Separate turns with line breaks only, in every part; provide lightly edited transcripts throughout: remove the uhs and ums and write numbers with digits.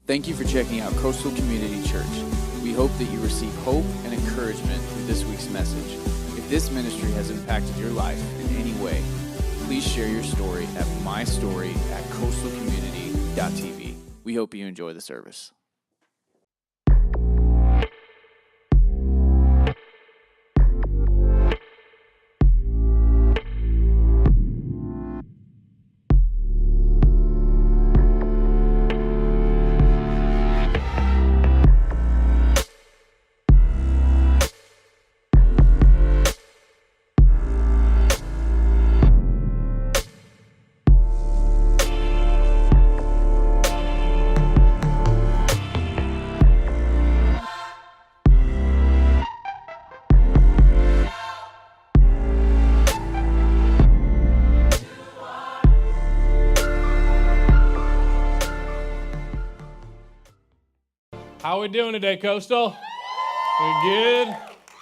Thank you for checking out Coastal Community Church. We hope that you receive hope and encouragement through this week's message. If this ministry has impacted your life in any way, please share your story at mystory@coastalcommunity.tv. We hope you enjoy the service.
How we doing today, Coastal? We good?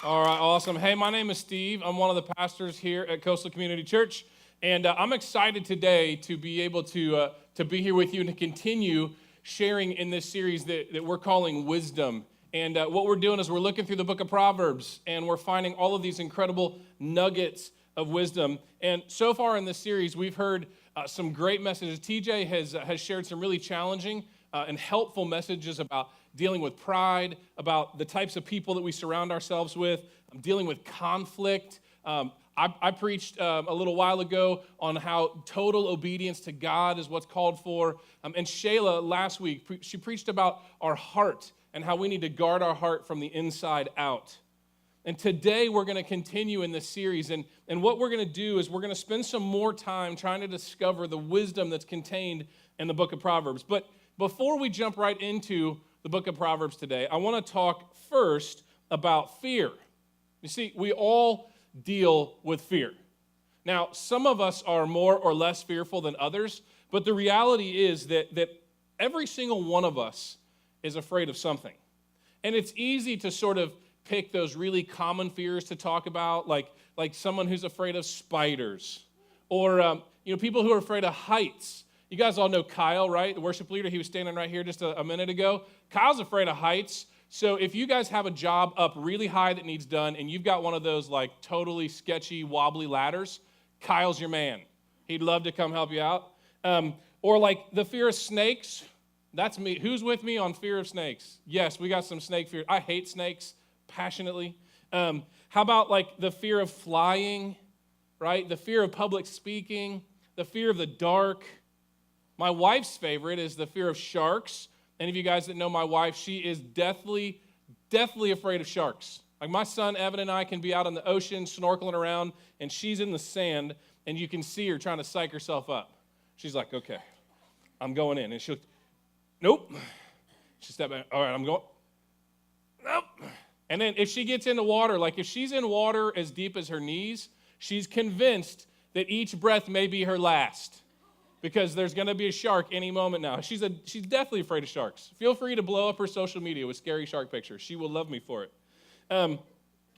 All right, awesome. Hey, my name is Steve. I'm one of the pastors here at Coastal Community Church, and I'm excited today to be able to be here with you and to continue sharing in this series that we're calling Wisdom. And what we're doing is we're looking through the book of Proverbs, and we're finding all of these incredible nuggets of wisdom. And so far in this series, we've heard some great messages. TJ has shared some really challenging and helpful messages about dealing with pride, about the types of people that we surround ourselves with, dealing with conflict. I preached a little while ago on how total obedience to God is what's called for. And Shayla last week, she preached about our heart and how we need to guard our heart from the inside out. And today we're going to continue in this series. And what we're going to do is we're going to spend some more time trying to discover the wisdom that's contained in the book of Proverbs. But before we jump right into the book of Proverbs today, I want to talk first about fear. You see, we all deal with fear. Now, some of us are more or less fearful than others, but the reality is that every single one of us is afraid of something. And it's easy to sort of pick those really common fears to talk about, like someone who's afraid of spiders, or people who are afraid of heights. You guys all know Kyle, right? The worship leader. He was standing right here just a minute ago. Kyle's afraid of heights. So if you guys have a job up really high that needs done, and you've got one of those like totally sketchy, wobbly ladders, Kyle's your man. He'd love to come help you out. Or like the fear of snakes. That's me. Who's with me on fear of snakes? Yes, we got some snake fear. I hate snakes passionately. How about like the fear of flying, right? The fear of public speaking, the fear of the dark. My wife's favorite is the fear of sharks. Any of you guys that know my wife, she is deathly afraid of sharks. Like my son Evan and I can be out in the ocean snorkeling around, and she's in the sand, and you can see her trying to psych herself up. She's like, okay, I'm going in. And she'll, nope. She step back, all right, I'm going, nope. And then if she gets into water, like if she's in water as deep as her knees, she's convinced that each breath may be her last, because there's going to be a shark any moment now. She's deathly afraid of sharks. Feel free to blow up her social media with scary shark pictures. She will love me for it. But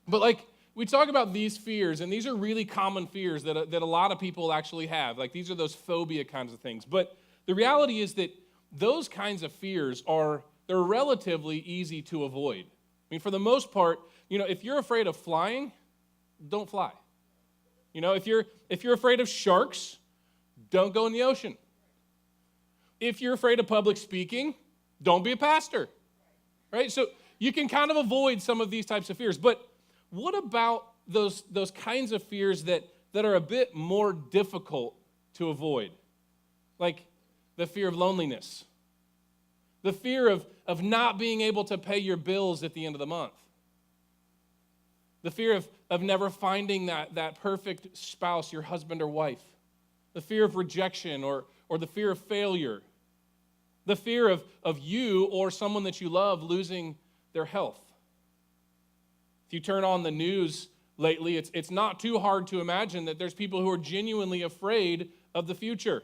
like we talk about these fears, and these are really common fears that a lot of people actually have. Like these are those phobia kinds of things. But the reality is that those kinds of fears they're relatively easy to avoid. I mean, for the most part, if you're afraid of flying, don't fly. If you're afraid of sharks, don't go in the ocean. If you're afraid of public speaking, don't be a pastor, right? So you can kind of avoid some of these types of fears. But what about those kinds of fears that are a bit more difficult to avoid? Like the fear of loneliness, the fear of not being able to pay your bills at the end of the month, the fear of never finding that perfect spouse, your husband or wife, the fear of rejection or the fear of failure, the fear of you or someone that you love losing their health. If you turn on the news lately, it's not too hard to imagine that there's people who are genuinely afraid of the future.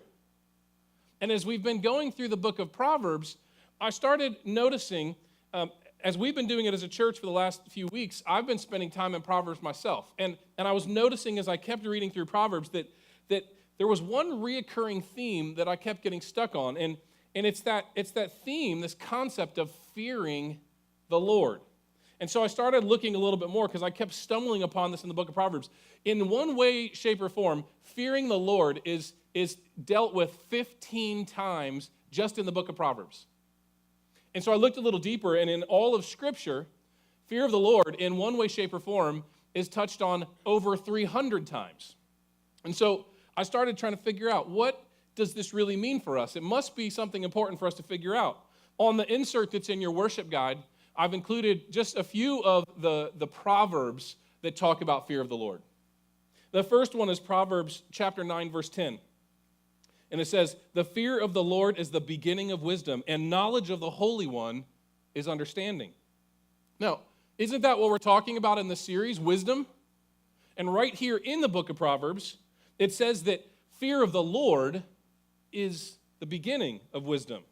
And as we've been going through the book of Proverbs, I started noticing, as we've been doing it as a church for the last few weeks, I've been spending time in Proverbs myself. And I was noticing as I kept reading through Proverbs that there was one reoccurring theme that I kept getting stuck on. And And it's that theme, this concept of fearing the Lord. And so I started looking a little bit more because I kept stumbling upon this in the book of Proverbs. In one way, shape, or form, fearing the Lord is dealt with 15 times just in the book of Proverbs. And so I looked a little deeper, and in all of Scripture, fear of the Lord in one way, shape, or form is touched on over 300 times. And so I started trying to figure out, what does this really mean for us? It must be something important for us to figure out. On the insert that's in your worship guide, I've included just a few of the Proverbs that talk about fear of the Lord. The first one is Proverbs chapter 9, verse 10. And it says, "The fear of the Lord is the beginning of wisdom, and knowledge of the Holy One is understanding." Now, isn't that what we're talking about in this series, wisdom? And right here in the book of Proverbs, it says that fear of the Lord is the beginning of wisdom.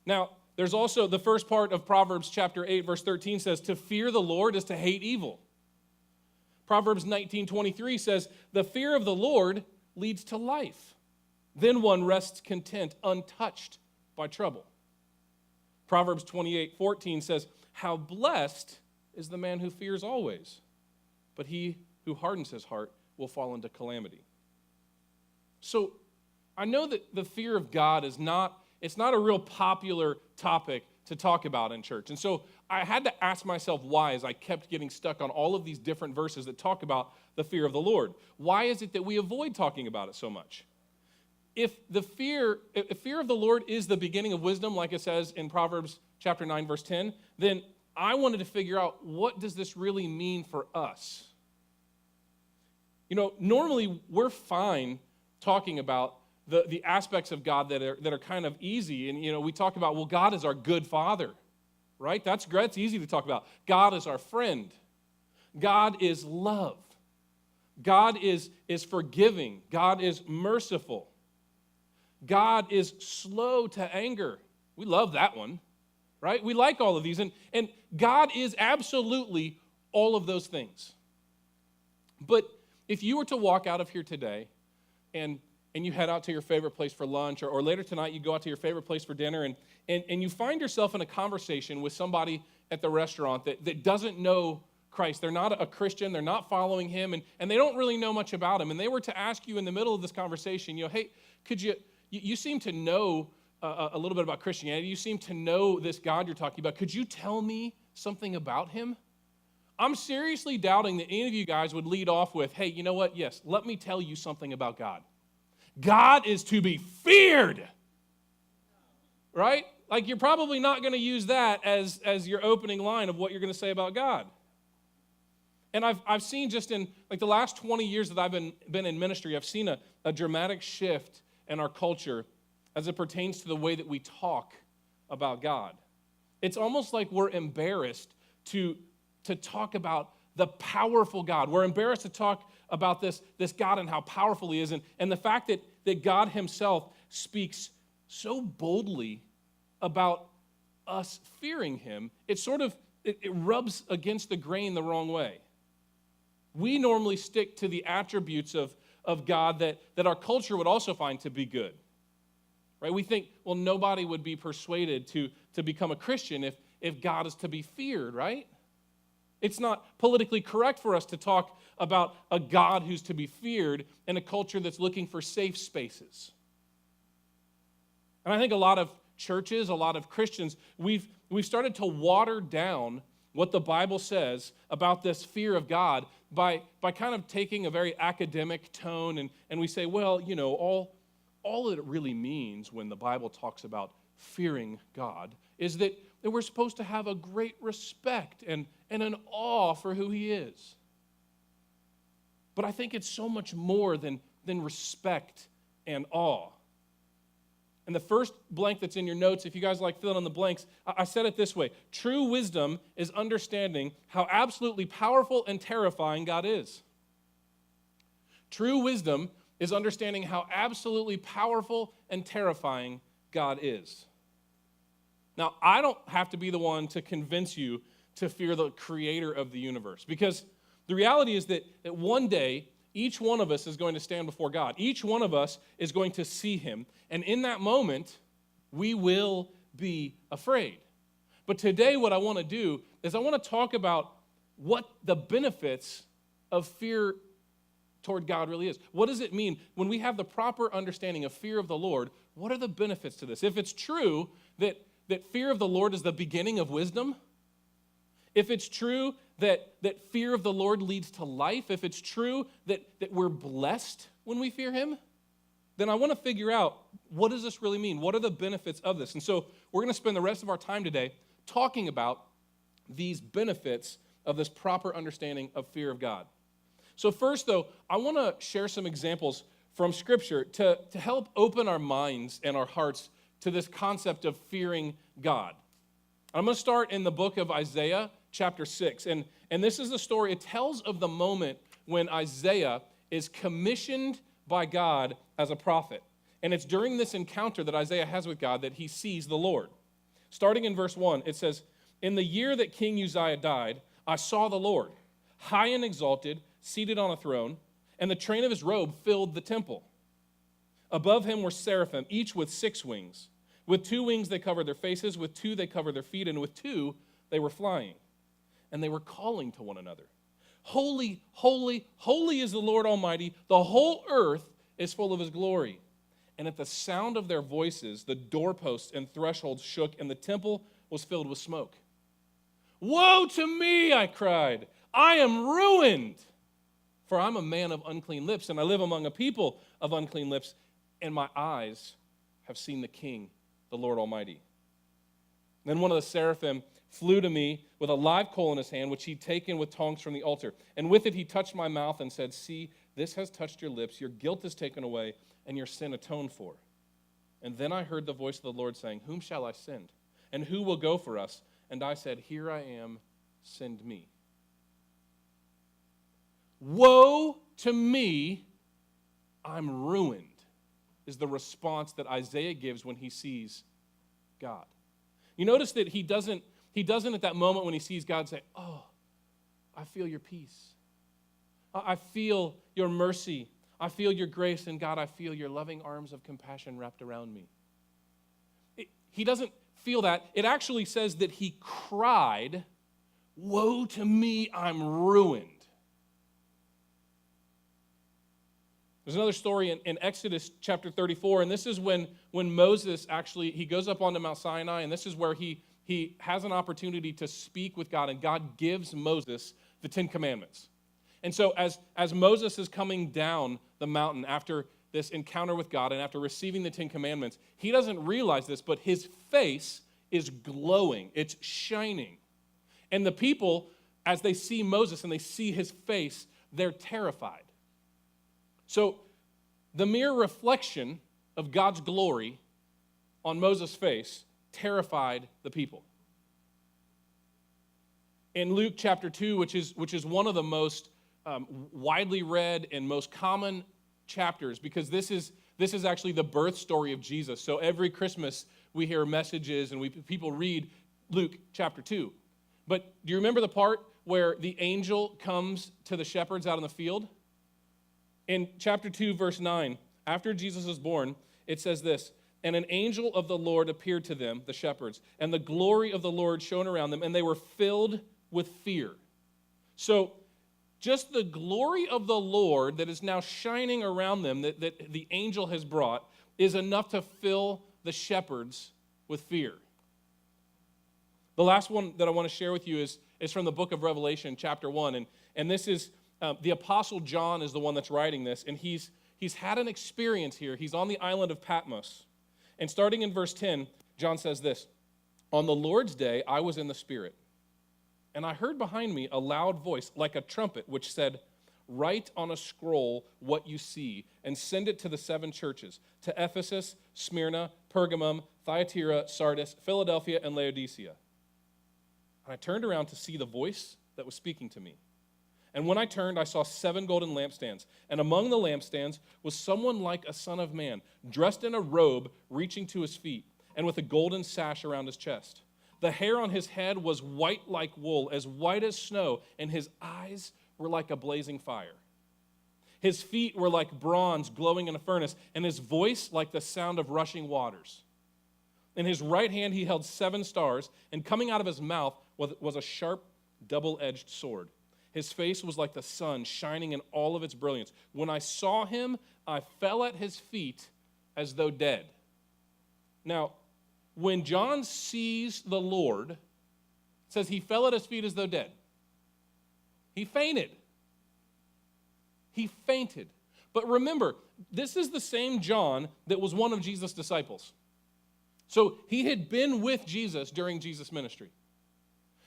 Now, there's also the first part of Proverbs chapter 8, verse 13 says, "To fear the Lord is to hate evil." Proverbs 19:23 says, "The fear of the Lord leads to life. Then one rests content, untouched by trouble." Proverbs 28:14 says, "How blessed is the man who fears always, but he who hardens his heart will fall into calamity." So I know that the fear of God it's not a real popular topic to talk about in church. And so I had to ask myself why, as I kept getting stuck on all of these different verses that talk about the fear of the Lord. Why is it that we avoid talking about it so much? If fear of the Lord is the beginning of wisdom, like it says in Proverbs chapter 9, verse 10, then I wanted to figure out, what does this really mean for us? You know, normally we're fine talking about the aspects of God that are kind of easy. And, you know, we talk about, well, God is our good Father, right? That's great. It's easy to talk about. God is our friend. God is love. God is forgiving. God is merciful. God is slow to anger. We love that one, right? We like all of these. And God is absolutely all of those things. But if you were to walk out of here today and you head out to your favorite place for lunch, or later tonight you go out to your favorite place for dinner, and you find yourself in a conversation with somebody at the restaurant that doesn't know Christ. They're not a Christian, they're not following him, and they don't really know much about him. And they were to ask you in the middle of this conversation, you know, hey, could you seem to know a little bit about Christianity. You seem to know this God you're talking about. Could you tell me something about him? I'm seriously doubting that any of you guys would lead off with, hey, you know what? Yes, let me tell you something about God. God is to be feared, right? Like, you're probably not going to use that as your opening line of what you're going to say about God. And I've seen just in like the last 20 years that I've been in ministry, I've seen a dramatic shift in our culture as it pertains to the way that we talk about God. It's almost like we're embarrassed to talk about the powerful God. We're embarrassed to talk about this God and how powerful he is, and the fact that God himself speaks so boldly about us fearing him. It rubs against the grain the wrong way. We normally stick to the attributes of God that our culture would also find to be good. Right? We think, well, nobody would be persuaded to become a Christian if God is to be feared, right? It's not politically correct for us to talk about a God who's to be feared in a culture that's looking for safe spaces. And I think a lot of churches, a lot of Christians, we've started to water down what the Bible says about this fear of God by kind of taking a very academic tone, and we say, well, you know, all that it really means when the Bible talks about fearing God is that we're supposed to have a great respect and an awe for who he is. But I think it's so much more than respect and awe. And the first blank that's in your notes, if you guys like filling in the blanks, I said it this way. True wisdom is understanding how absolutely powerful and terrifying God is. True wisdom is understanding how absolutely powerful and terrifying God is. Now, I don't have to be the one to convince you to fear the creator of the universe, because the reality is that one day each one of us is going to stand before God. Each one of us is going to see him. And in that moment, we will be afraid. But today what I want to do is I want to talk about what the benefits of fear toward God really is. What does it mean when we have the proper understanding of fear of the Lord? What are the benefits to this? If it's true that fear of the Lord is the beginning of wisdom, if it's true that fear of the Lord leads to life, if it's true that we're blessed when we fear him, then I want to figure out, what does this really mean? What are the benefits of this? And so we're going to spend the rest of our time today talking about these benefits of this proper understanding of fear of God. So first, though, I want to share some examples from Scripture to help open our minds and our hearts to this concept of fearing God. I'm going to start in the book of Isaiah, chapter 6. And this is the story. It tells of the moment when Isaiah is commissioned by God as a prophet. And it's during this encounter that Isaiah has with God that he sees the Lord. Starting in verse 1, it says, "In the year that King Uzziah died, I saw the Lord, high and exalted, seated on a throne, and the train of his robe filled the temple. Above him were seraphim, each with 6 wings. With 2 wings they covered their faces, with 2 they covered their feet, and with 2 they were flying. And they were calling to one another, 'Holy, holy, holy is the Lord Almighty. The whole earth is full of his glory.' And at the sound of their voices, the doorposts and thresholds shook, and the temple was filled with smoke. 'Woe to me,' I cried. 'I am ruined, for I'm a man of unclean lips, and I live among a people of unclean lips, and my eyes have seen the King, the Lord Almighty.' Then one of the seraphim flew to me with a live coal in his hand, which he'd taken with tongs from the altar. And with it he touched my mouth and said, 'See, this has touched your lips. Your guilt is taken away, and your sin atoned for.' And then I heard the voice of the Lord saying, 'Whom shall I send? And who will go for us?' And I said, 'Here I am, send me.'" "Woe to me, I'm ruined," is the response that Isaiah gives when he sees God. You notice that he doesn't at that moment when he sees God say, "Oh, I feel your peace. I feel your mercy. I feel your grace, and God, I feel your loving arms of compassion wrapped around me." He doesn't feel that. It actually says that he cried, "Woe to me, I'm ruined." There's another story in Exodus chapter 34, and this is when Moses he goes up onto Mount Sinai, and this is where he has an opportunity to speak with God, and God gives Moses the 10 Commandments. And so as Moses is coming down the mountain after this encounter with God and after receiving the 10 Commandments, he doesn't realize this, but his face is glowing. It's shining. And the people, as they see Moses and they see his face, they're terrified. So the mere reflection of God's glory on Moses' face terrified the people. In Luke chapter 2, which is one of the most widely read and most common chapters, because this is actually the birth story of Jesus. So every Christmas we hear messages and people read Luke chapter 2. But do you remember the part where the angel comes to the shepherds out in the field? In chapter 2, verse 9, after Jesus was born, it says this, "And an angel of the Lord appeared to them," the shepherds, "and the glory of the Lord shone around them, and they were filled with fear." So just the glory of the Lord that is now shining around them, that the angel has brought, is enough to fill the shepherds with fear. The last one that I want to share with you is from the book of Revelation, chapter 1. And this is, the Apostle John is the one that's writing this, and he's had an experience here. He's on the island of Patmos. And starting in verse 10, John says this, "On the Lord's day, I was in the Spirit, and I heard behind me a loud voice like a trumpet, which said, 'Write on a scroll what you see, and send it to the 7 churches, to Ephesus, Smyrna, Pergamum, Thyatira, Sardis, Philadelphia, and Laodicea.' And I turned around to see the voice that was speaking to me. And when I turned, I saw 7 golden lampstands. And among the lampstands was someone like a son of man, dressed in a robe reaching to his feet, and with a golden sash around his chest. The hair on his head was white like wool, as white as snow, and his eyes were like a blazing fire. His feet were like bronze glowing in a furnace, and his voice like the sound of rushing waters. In his right hand he held 7 stars, and coming out of his mouth was a sharp, double-edged sword. His face was like the sun, shining in all of its brilliance. When I saw him, I fell at his feet as though dead. Now, when John sees the Lord, it says he fell at his feet as though dead. He fainted. He fainted. But remember, this is the same John that was one of Jesus' disciples. So he had been with Jesus during Jesus' ministry.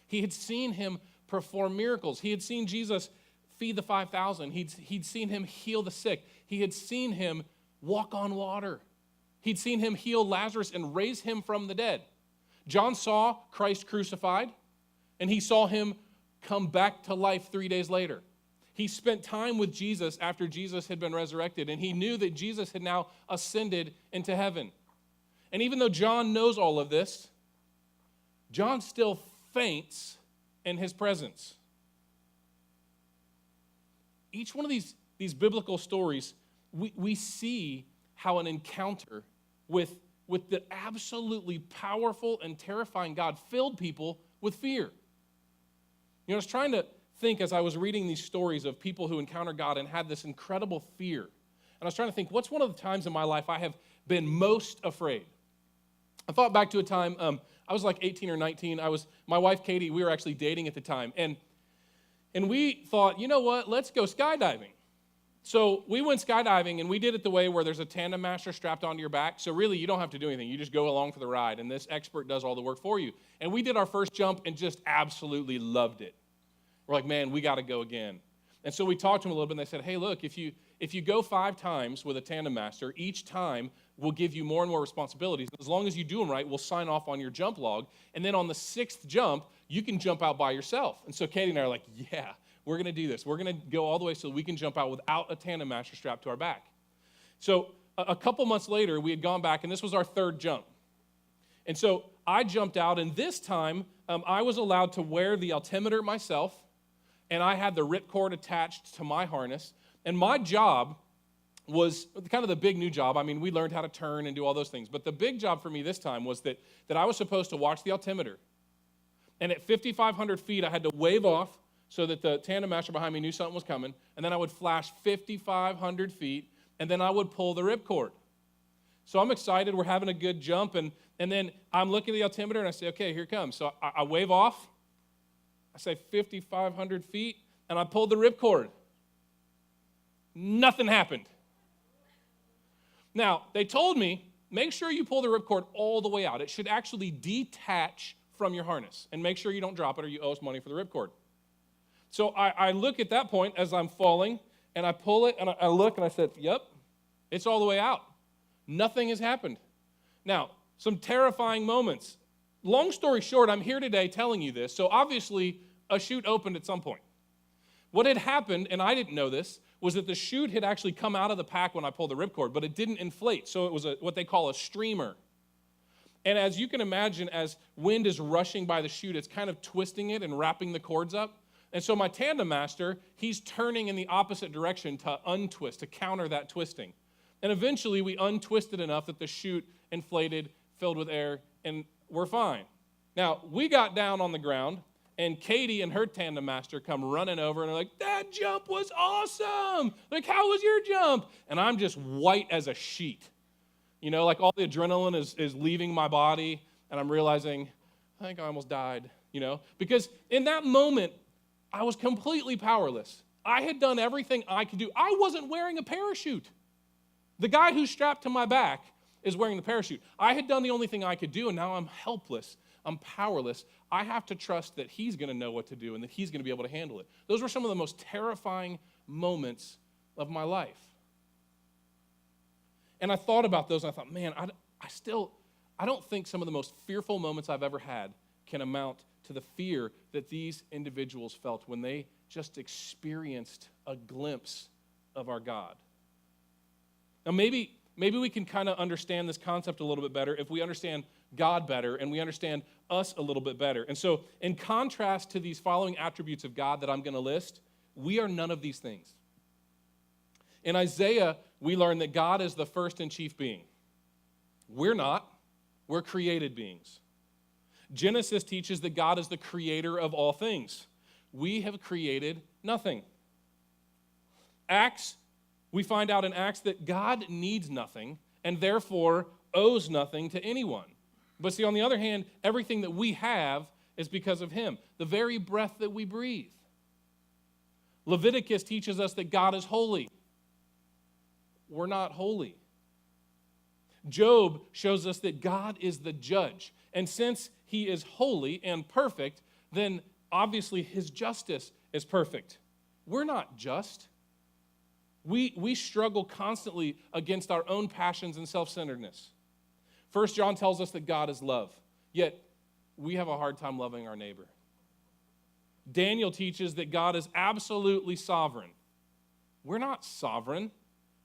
He had seen him perform miracles. He had seen Jesus feed the 5,000. He'd seen him heal the sick. He had seen him walk on water. He'd seen him heal Lazarus and raise him from the dead. John saw Christ crucified, and he saw him come back to life 3 days later. He spent time with Jesus after Jesus had been resurrected, and he knew that Jesus had now ascended into heaven. And even though John knows all of this, John still faints in his presence. Each one of these biblical stories, we see how an encounter with the absolutely powerful and terrifying God filled people with fear. You know, I was trying to think as I was reading these stories of people who encountered God and had this incredible fear. And I was trying to think, what's one of the times in my life I have been most afraid? I thought back to a time, I was like 18 or 19. My wife, Katie, we were actually dating at the time. And we thought, you know what, let's go skydiving. So we went skydiving, and we did it the way where there's a tandem master strapped onto your back. So really, you don't have to do anything. You just go along for the ride, and this expert does all the work for you. And we did our first jump and just absolutely loved it. We're like, man, we got to go again. And so we talked to them a little bit, and they said, hey, look, if you go 5 times with a tandem master, each time we'll give you more and more responsibilities. As long as you do them right, we'll sign off on your jump log. And then on the 6th jump, you can jump out by yourself. And so Katie and I are like, yeah, we're going to do this. We're going to go all the way so we can jump out without a tandem master strapped to our back. So a couple months later, we had gone back, and this was our 3rd jump. And so I jumped out, and this time I was allowed to wear the altimeter myself, and I had the ripcord attached to my harness. And my job was kind of the big new job. I mean, we learned how to turn and do all those things. But the big job for me this time was that I was supposed to watch the altimeter. And at 5,500 feet, I had to wave off so that the tandem master behind me knew something was coming. And then I would flash 5,500 feet, and then I would pull the ripcord. So I'm excited. We're having a good jump. And then I'm looking at the altimeter, and I say, okay, here it comes. So I wave off. I say 5,500 feet, and I pulled the ripcord. Nothing happened. Now, they told me, make sure you pull the ripcord all the way out. It should actually detach from your harness. And make sure you don't drop it or you owe us money for the ripcord. So I look at that point as I'm falling, and I pull it, and I look, and I said, yep, it's all the way out. Nothing has happened. Now, some terrifying moments. Long story short, I'm here today telling you this. So obviously, a chute opened at some point. What had happened, and I didn't know this, was that the chute had actually come out of the pack when I pulled the ripcord, but it didn't inflate. So it was what they call a streamer. And as you can imagine, as wind is rushing by the chute, it's kind of twisting it and wrapping the cords up. And so my tandem master, he's turning in the opposite direction to untwist, to counter that twisting. And eventually we untwisted enough that the chute inflated, filled with air, and we're fine. Now, we got down on the ground, and Katie and her tandem master come running over, and they're like, that jump was awesome. Like, how was your jump? And I'm just white as a sheet. You know, like all the adrenaline is leaving my body, and I'm realizing, I think I almost died, you know? Because in that moment, I was completely powerless. I had done everything I could do. I wasn't wearing a parachute. The guy who's strapped to my back is wearing the parachute. I had done the only thing I could do, and now I'm helpless. I'm powerless. I have to trust that he's going to know what to do and that he's going to be able to handle it. Those were some of the most terrifying moments of my life. And I thought about those, and I thought, man, I don't think some of the most fearful moments I've ever had can amount to the fear that these individuals felt when they just experienced a glimpse of our God. Now, maybe we can kind of understand this concept a little bit better if we understand God better and we understand us a little bit better. And so, in contrast to these following attributes of God that I'm going to list, we are none of these things. In Isaiah, we learn that God is the first and chief being. We're not. We're created beings. Genesis teaches that God is the creator of all things. We have created nothing. Acts, we find out in Acts that God needs nothing and therefore owes nothing to anyone. But see, on the other hand, everything that we have is because of him, the very breath that we breathe. Leviticus teaches us that God is holy. We're not holy. Job shows us that God is the judge. And since he is holy and perfect, then obviously his justice is perfect. We're not just. We struggle constantly against our own passions and self-centeredness. 1 John tells us that God is love, yet we have a hard time loving our neighbor. Daniel teaches that God is absolutely sovereign. We're not sovereign.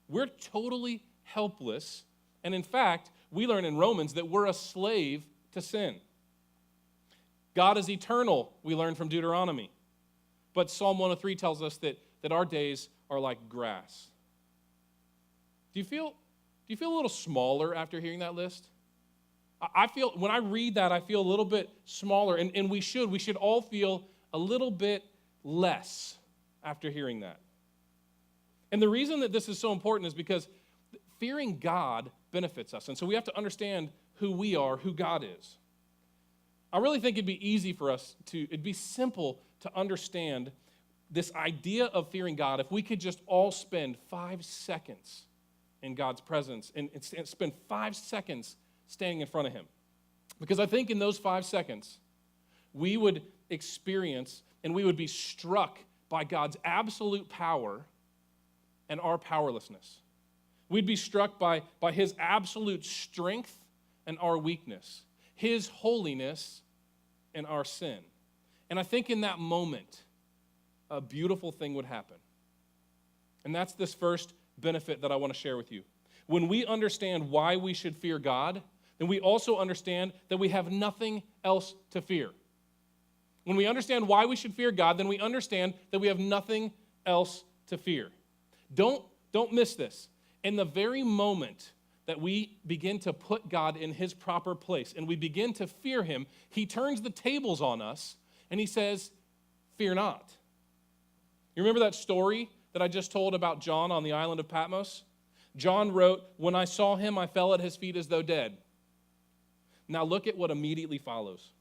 We're totally helpless. And in fact, we learn in Romans that we're a slave to sin. God is eternal, we learn from Deuteronomy. But Psalm 103 tells us that our days are like grass. Do you feel a little smaller after hearing that list? I feel, when I read that, I feel a little bit smaller, and we should all feel a little bit less after hearing that. And the reason that this is so important is because fearing God benefits us. And so we have to understand who we are, who God is. I really think it'd be simple to understand this idea of fearing God if we could just all spend 5 seconds in God's presence and spend 5 seconds standing in front of him. Because I think in those 5 seconds, we would experience and we would be struck by God's absolute power and our powerlessness. We'd be struck by his absolute strength and our weakness, his holiness and our sin. And I think in that moment, a beautiful thing would happen. And that's this first benefit that I want to share with you. When we understand why we should fear God, then we also understand that we have nothing else to fear. When we understand why we should fear God, then we understand that we have nothing else to fear. Don't miss this. In the very moment that we begin to put God in his proper place and we begin to fear him, he turns the tables on us and he says, fear not. You remember that story that I just told about John on the island of Patmos? John wrote, "When I saw him, I fell at his feet as though dead." Now look at what immediately follows.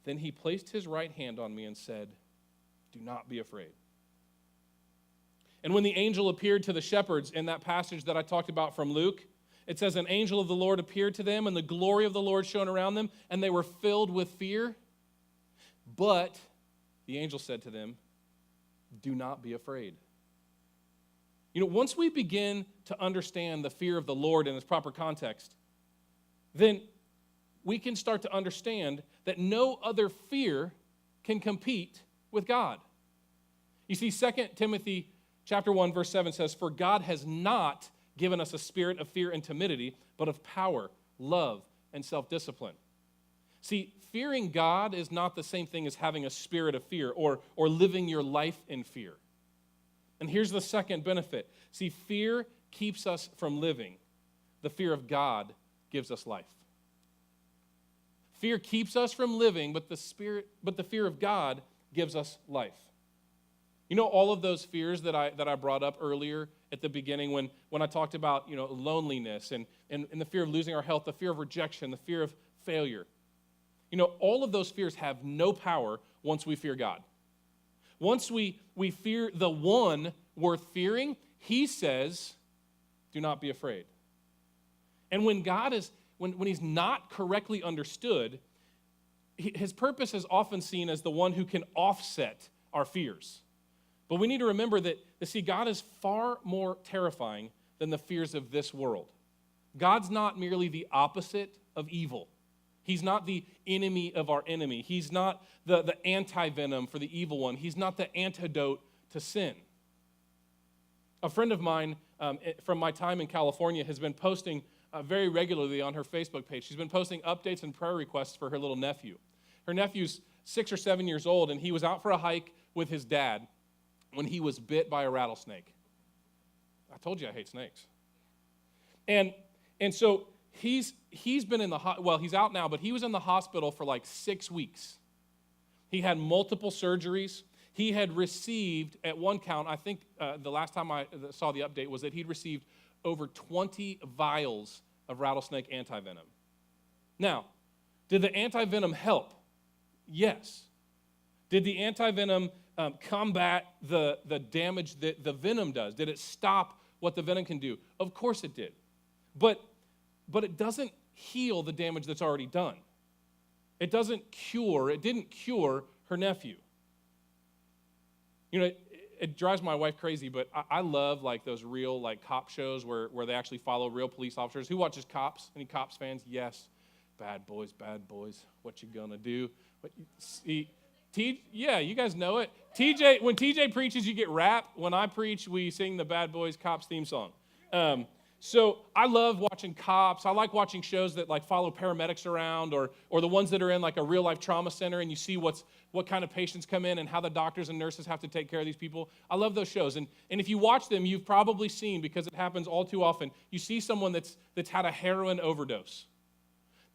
Then he placed his right hand on me and said, "Do not be afraid." And when the angel appeared to the shepherds in that passage that I talked about from Luke, it says, an angel of the Lord appeared to them, and the glory of the Lord shone around them, and they were filled with fear. But the angel said to them, "Do not be afraid." You know, once we begin to understand the fear of the Lord in its proper context, then we can start to understand that no other fear can compete with God. You see, 2 Timothy chapter 1, verse 7 says, "For God has not given us a spirit of fear and timidity, but of power, love, and self-discipline." See, fearing God is not the same thing as having a spirit of fear or living your life in fear. And here's the second benefit. See, fear keeps us from living. The fear of God gives us life. Fear keeps us from living, but the fear of God gives us life. You know, all of those fears that I brought up earlier at the beginning when I talked about, loneliness and the fear of losing our health, the fear of rejection, the fear of failure. All of those fears have no power once we fear God. Once we fear the one worth fearing, he says, "Do not be afraid." And when God is, when he's not correctly understood, his purpose is often seen as the one who can offset our fears. But we need to remember that, see, God is far more terrifying than the fears of this world. God's not merely the opposite of evil. He's not the enemy of our enemy. He's not the anti-venom for the evil one. He's not the antidote to sin. A friend of mine from my time in California has been posting very regularly on her Facebook page. She's been posting updates and prayer requests for her little nephew. Her nephew's 6 or 7 years old, and he was out for a hike with his dad when he was bit by a rattlesnake. I told you I hate snakes. And so he's been in the, he's out now, but he was in the hospital for like 6 weeks. He had multiple surgeries. He had received, at one count, I think the last time I saw the update was that he'd received over 20 vials of rattlesnake antivenom. Now, did the antivenom help? Yes. Did the antivenom combat the damage that the venom does? Did it stop what the venom can do? Of course it did. But it doesn't heal the damage that's already done. It didn't cure her nephew. You know, it drives my wife crazy, but I love like those real like cop shows where they actually follow real police officers. Who watches Cops? Any Cops fans? Yes. Bad boys, what you gonna do? Yeah, you guys know it. When TJ preaches, you get rap. When I preach, we sing the Bad Boys Cops theme song. So I love watching Cops. I like watching shows that like follow paramedics around or the ones that are in like a real life trauma center and you see what kind of patients come in and how the doctors and nurses have to take care of these people. I love those shows. And if you watch them, you've probably seen, because it happens all too often, you see someone that's had a heroin overdose.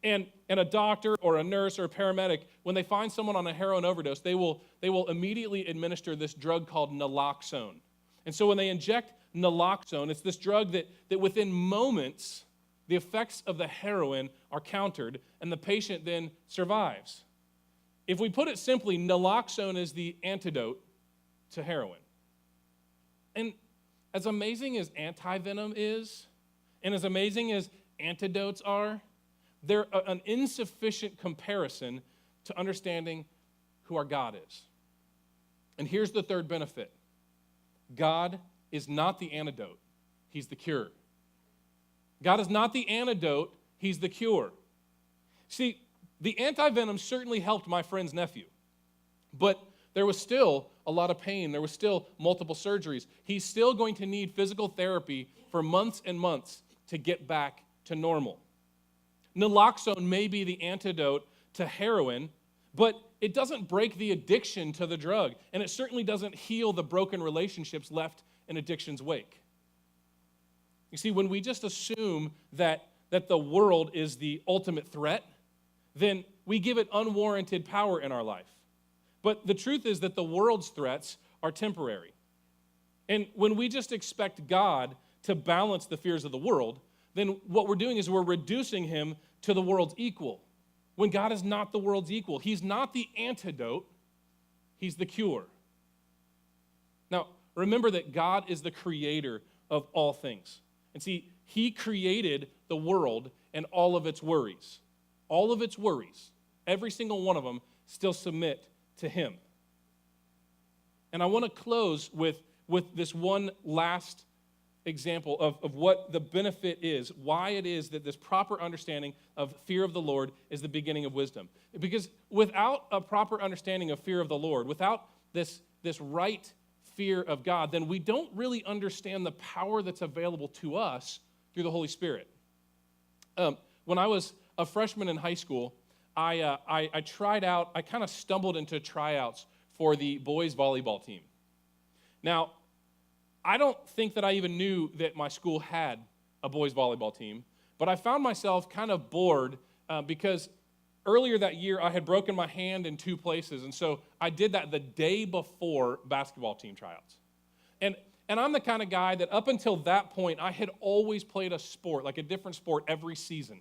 And a doctor or a nurse or a paramedic, when they find someone on a heroin overdose, they will immediately administer this drug called naloxone. And so when they inject naloxone, it's this drug that within moments, the effects of the heroin are countered, and the patient then survives. If we put it simply, naloxone is the antidote to heroin. And as amazing as antivenom is, and as amazing as antidotes are, they're an insufficient comparison to understanding who our God is. And here's the third benefit. God is not the antidote, he's the cure. God is not the antidote, he's the cure. See, the antivenom certainly helped my friend's nephew, but there was still a lot of pain. There was still multiple surgeries. He's still going to need physical therapy for months and months to get back to normal. Naloxone may be the antidote to heroin, but it doesn't break the addiction to the drug, and it certainly doesn't heal the broken relationships left in addiction's wake. You see, when we just assume that the world is the ultimate threat, then we give it unwarranted power in our life. But the truth is that the world's threats are temporary. And when we just expect God to balance the fears of the world, then what we're doing is we're reducing him to the world's equal, when God is not the world's equal. He's not the antidote, he's the cure. Now, remember that God is the creator of all things. And see, he created the world and all of its worries. All of its worries, every single one of them, still submit to him. And I want to close with this one last example of what the benefit is, why it is that this proper understanding of fear of the Lord is the beginning of wisdom. Because without a proper understanding of fear of the Lord, without this right fear of God, then we don't really understand the power that's available to us through the Holy Spirit. When I was a freshman in high school, I tried out, I kind of stumbled into tryouts for the boys volleyball team. Now, I don't think that I even knew that my school had a boys volleyball team, but I found myself kind of bored because earlier that year I had broken my hand in 2 places, and so I did that the day before basketball team tryouts. And I'm the kind of guy that up until that point, I had always played a sport, like a different sport every season.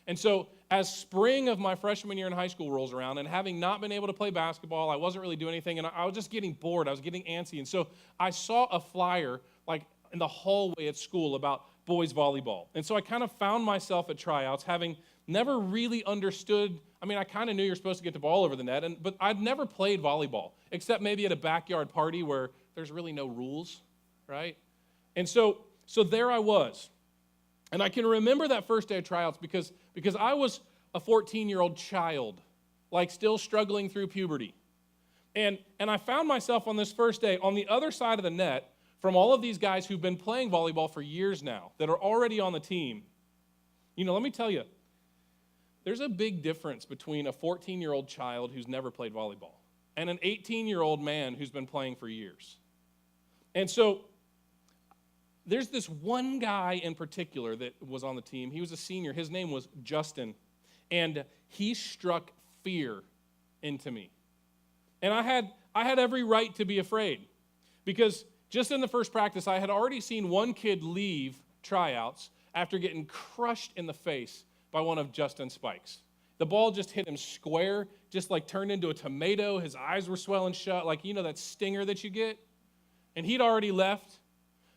And so as spring of my freshman year in high school rolls around, and having not been able to play basketball, I wasn't really doing anything, and I was just getting bored. I was getting antsy. And so I saw a flyer like in the hallway at school about boys volleyball. And so I kind of found myself at tryouts, having never really understood. I mean, I kind of knew you're supposed to get the ball over the net, but I'd never played volleyball, except maybe at a backyard party where there's really no rules, right? And so there I was. And I can remember that first day of tryouts because I was a 14-year-old child, like still struggling through puberty. And I found myself on this first day on the other side of the net from all of these guys who've been playing volleyball for years now, that are already on the team. You know, let me tell you, there's a big difference between a 14-year-old child who's never played volleyball and an 18-year-old man who's been playing for years. And so there's this one guy in particular that was on the team. He was a senior. His name was Justin, and he struck fear into me. And I had every right to be afraid, because just in the first practice, I had already seen one kid leave tryouts after getting crushed in the face by one of Justin's spikes. The ball just hit him square, just like turned into a tomato. His eyes were swelling shut, like, you know, that stinger that you get. And he'd already left.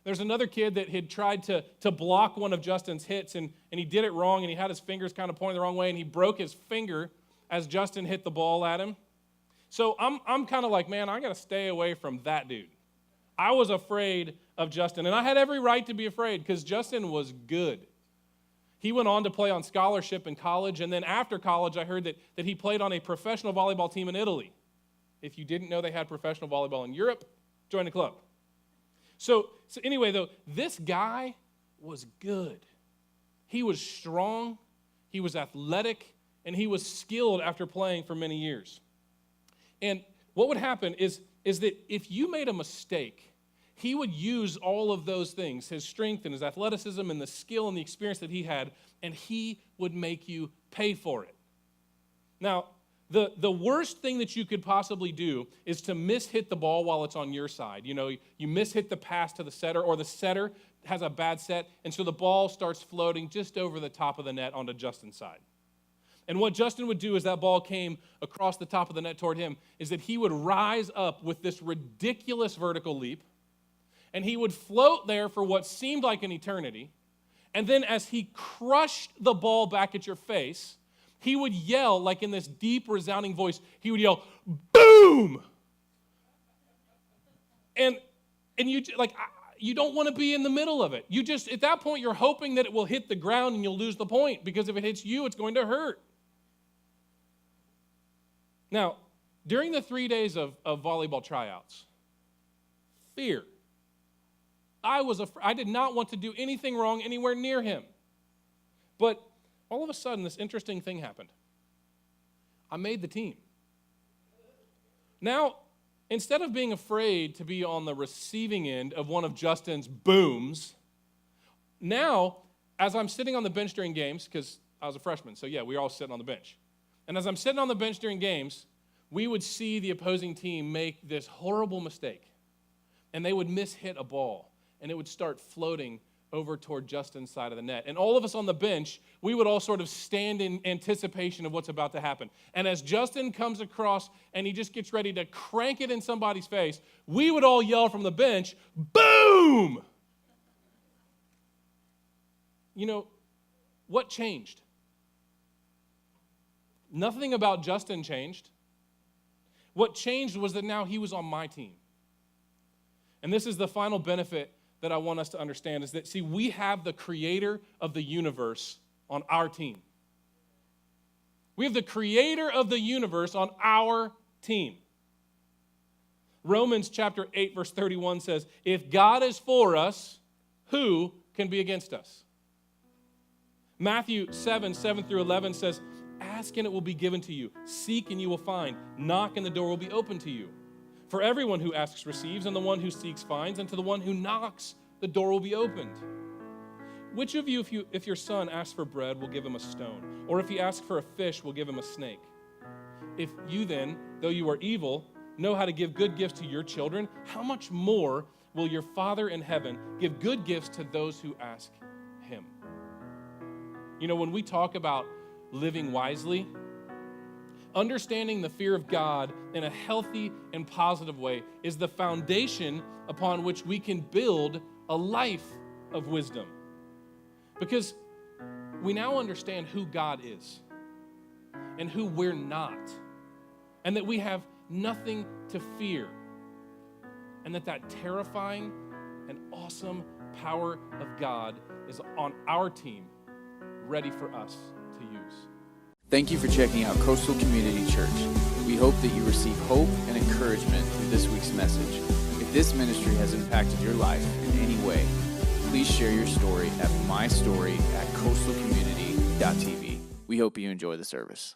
There's another kid that had tried to block one of Justin's hits, and he did it wrong, and he had his fingers kind of pointing the wrong way, and he broke his finger as Justin hit the ball at him. So I'm kind of like, man, I got to stay away from that dude. I was afraid of Justin, and I had every right to be afraid because Justin was good. He went on to play on scholarship in college, and then after college, I heard that he played on a professional volleyball team in Italy. If you didn't know they had professional volleyball in Europe, join the club. So anyway, though, this guy was good. He was strong, he was athletic, and he was skilled after playing for many years. And what would happen is that if you made a mistake, he would use all of those things, his strength and his athleticism and the skill and the experience that he had, and he would make you pay for it. Now, the worst thing that you could possibly do is to mishit the ball while it's on your side. You know, you mishit the pass to the setter, or the setter has a bad set, and so the ball starts floating just over the top of the net onto Justin's side. And what Justin would do as that ball came across the top of the net toward him is that he would rise up with this ridiculous vertical leap, and he would float there for what seemed like an eternity, and then as he crushed the ball back at your face, he would yell, like in this deep, resounding voice, he would yell, boom! And you don't want to be in the middle of it. You just, at that point, you're hoping that it will hit the ground and you'll lose the point, because if it hits you, it's going to hurt. Now, during the 3 days of volleyball tryouts, fear. I did not want to do anything wrong anywhere near him. But all of a sudden, this interesting thing happened. I made the team. Now, instead of being afraid to be on the receiving end of one of Justin's booms, now, as I'm sitting on the bench during games, because I was a freshman, so yeah, we were all sitting on the bench. And as I'm sitting on the bench during games, we would see the opposing team make this horrible mistake. And they would mishit a ball, and it would start floating over toward Justin's side of the net. And all of us on the bench, we would all sort of stand in anticipation of what's about to happen. And as Justin comes across and he just gets ready to crank it in somebody's face, we would all yell from the bench, boom! You know, what changed? Nothing about Justin changed. What changed was that now he was on my team. And this is the final benefit that I want us to understand, is that, see, we have the creator of the universe on our team. We have the creator of the universe on our team. Romans chapter 8, verse 31 says, if God is for us, who can be against us? Matthew 7 through 11 says, ask and it will be given to you. Seek and you will find. Knock and the door will be open to you. For everyone who asks receives, and the one who seeks finds, and to the one who knocks, the door will be opened. Which of you, if your son asks for bread, will give him a stone? Or if he asks for a fish, will give him a snake? If you then, though you are evil, know how to give good gifts to your children, how much more will your Father in heaven give good gifts to those who ask him? You know, when we talk about living wisely, understanding the fear of God in a healthy and positive way is the foundation upon which we can build a life of wisdom. Because we now understand who God is and who we're not, and that we have nothing to fear, and that terrifying and awesome power of God is on our team, ready for us to use.
Thank you for checking out Coastal Community Church. We hope that you receive hope and encouragement through this week's message. If this ministry has impacted your life in any way, please share your story at mystory@coastalcommunity.tv. We hope you enjoy the service.